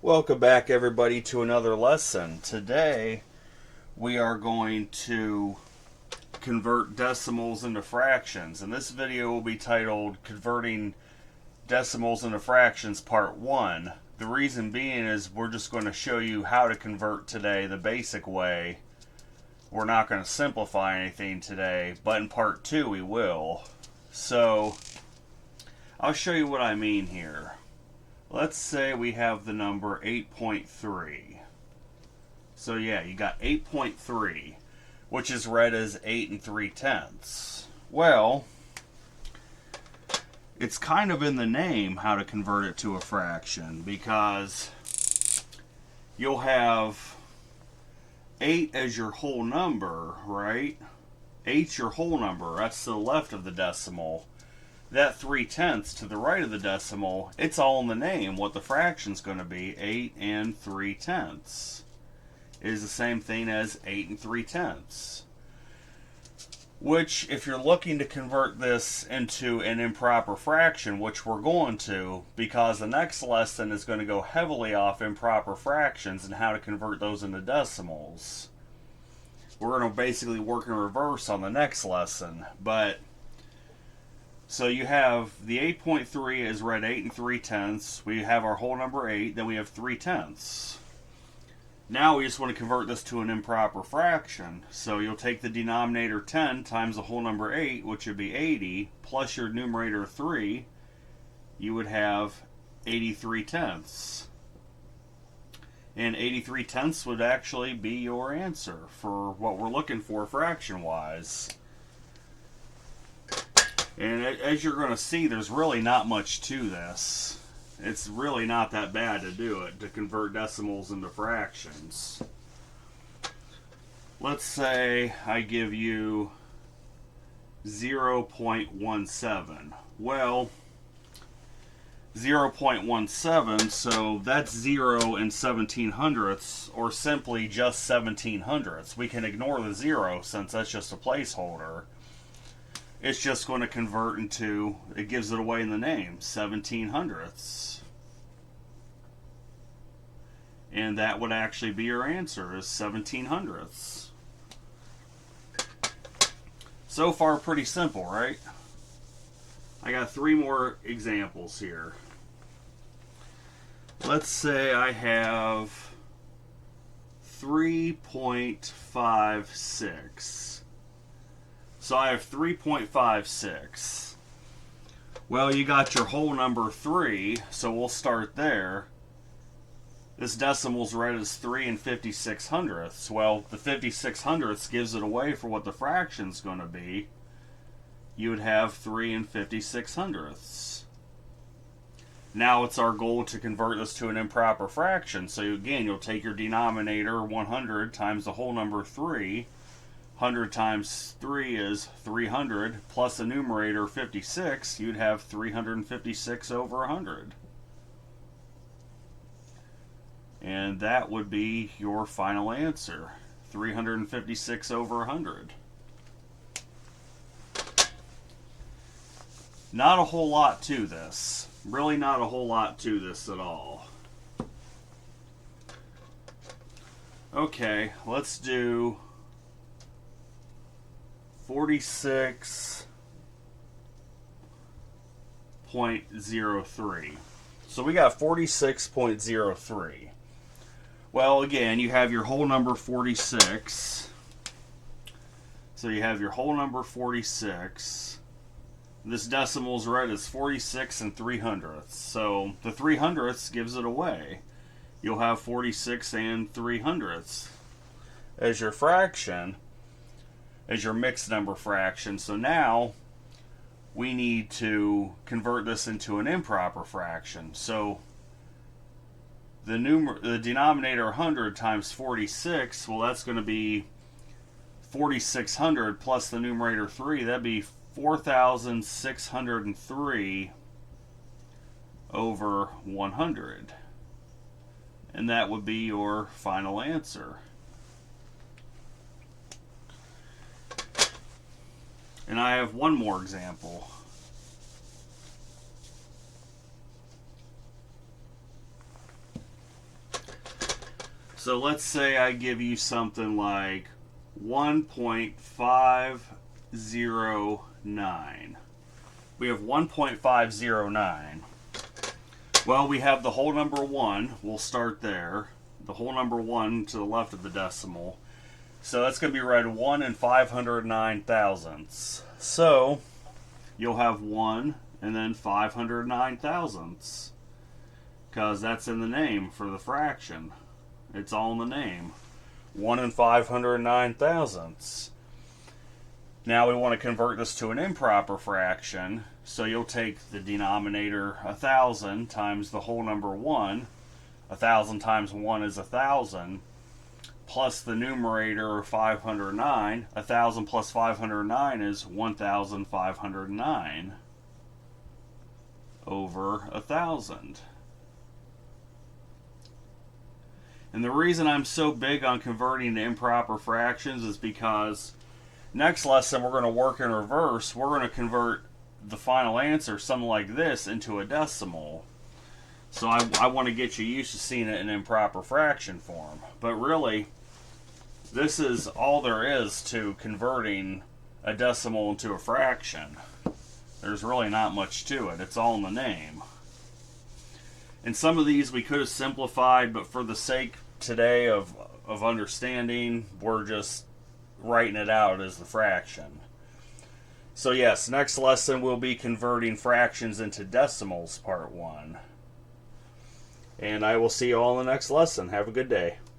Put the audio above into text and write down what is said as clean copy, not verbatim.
Welcome back, everybody, to another lesson. Today, we are going to convert decimals into fractions. And this video will be titled Converting Decimals into Fractions Part 1. The reason being is we're just going to show you how to convert today the basic way. We're not going to simplify anything today, but in Part 2 we will. So, I'll show you what I mean here. Let's say we have the number 8.3. So yeah, you got 8.3, which is read as 8 3/10. Well, it's kind of in the name how to convert it to a fraction, because you'll have 8 as your whole number, right? 8's your whole number. That's to the left of the decimal. That 3/10 to the right of the decimal, it's all in the name. What the fraction's going to be, 8 3/10, is the same thing as 8 3/10. Which, if you're looking to convert this into an improper fraction, which we're going to, because the next lesson is going to go heavily off improper fractions and how to convert those into decimals. We're going to basically work in reverse on the next lesson, but so you have the 8.3 is read 8 3/10. We have our whole number 8, then we have 3/10. Now we just want to convert this to an improper fraction. So you'll take the denominator 10 times the whole number 8, which would be 80, plus your numerator 3, you would have 83/10. And 83/10 would actually be your answer for what we're looking for fraction-wise. And as you're going to see, there's really not much to this. It's really not that bad to do it, to convert decimals into fractions. Let's say I give you 0.17. Well, 0.17, so that's 0 and 1700ths, or simply just 1700ths. We can ignore the 0 since that's just a placeholder. It's just going to convert into, it gives it away in the name, 1700ths. And that would actually be your answer, is 1700ths. So far, pretty simple, right? I got 3 more examples here. Let's say I have 3.56. So I have 3.56. Well, you got your whole number 3, so we'll start there. This decimal's read as 3 5600ths. Well, the 5600ths gives it away for what the fraction's going to be. You would have 3 5600ths. Now it's our goal to convert this to an improper fraction. So again, you'll take your denominator 100 times the whole number 3. 100 times 3 is 300, plus the numerator 56, you'd have 356 over 100. And that would be your final answer, 356 over 100. Not a whole lot to this. Really not a whole lot to this at all. Okay, let's do 46.03. So we got 46.03. Well, again, you have your whole number 46. So you have your whole number 46. This decimal is read as 46 3/100ths. So the 3/100ths gives it away. You'll have 46 3/100ths as your fraction, as your mixed number fraction. So now we need to convert this into an improper fraction. So the denominator 100 times 46, well, that's going to be 4600 plus the numerator 3. That'd be 4603 over 100. And that would be your final answer. And I have one more example. So let's say I give you something like 1.509. We have 1.509. Well, we have the whole number 1. We'll start there. The whole number 1 to the left of the decimal. So that's going to be read 1 and 509 thousandths. So you'll have 1 and then 509 thousandths. Because that's in the name for the fraction. It's all in the name. 1 and 509 thousandths. Now we want to convert this to an improper fraction. So you'll take the denominator 1,000 times the whole number 1. 1,000 times 1 is 1,000. Plus the numerator 509. 1,000 plus 509 is 1,509 over 1,000. And the reason I'm so big on converting to improper fractions is because next lesson we're going to work in reverse. We're going to convert the final answer, something like this, into a decimal. So I want to get you used to seeing it in improper fraction form. But really, this is all there is to converting a decimal into a fraction. There's really not much to it. It's all in the name. And some of these we could have simplified, but for the sake today of understanding, we're just writing it out as the fraction. So yes, next lesson we'll be converting fractions into decimals, part 1. And I will see you all in the next lesson. Have a good day.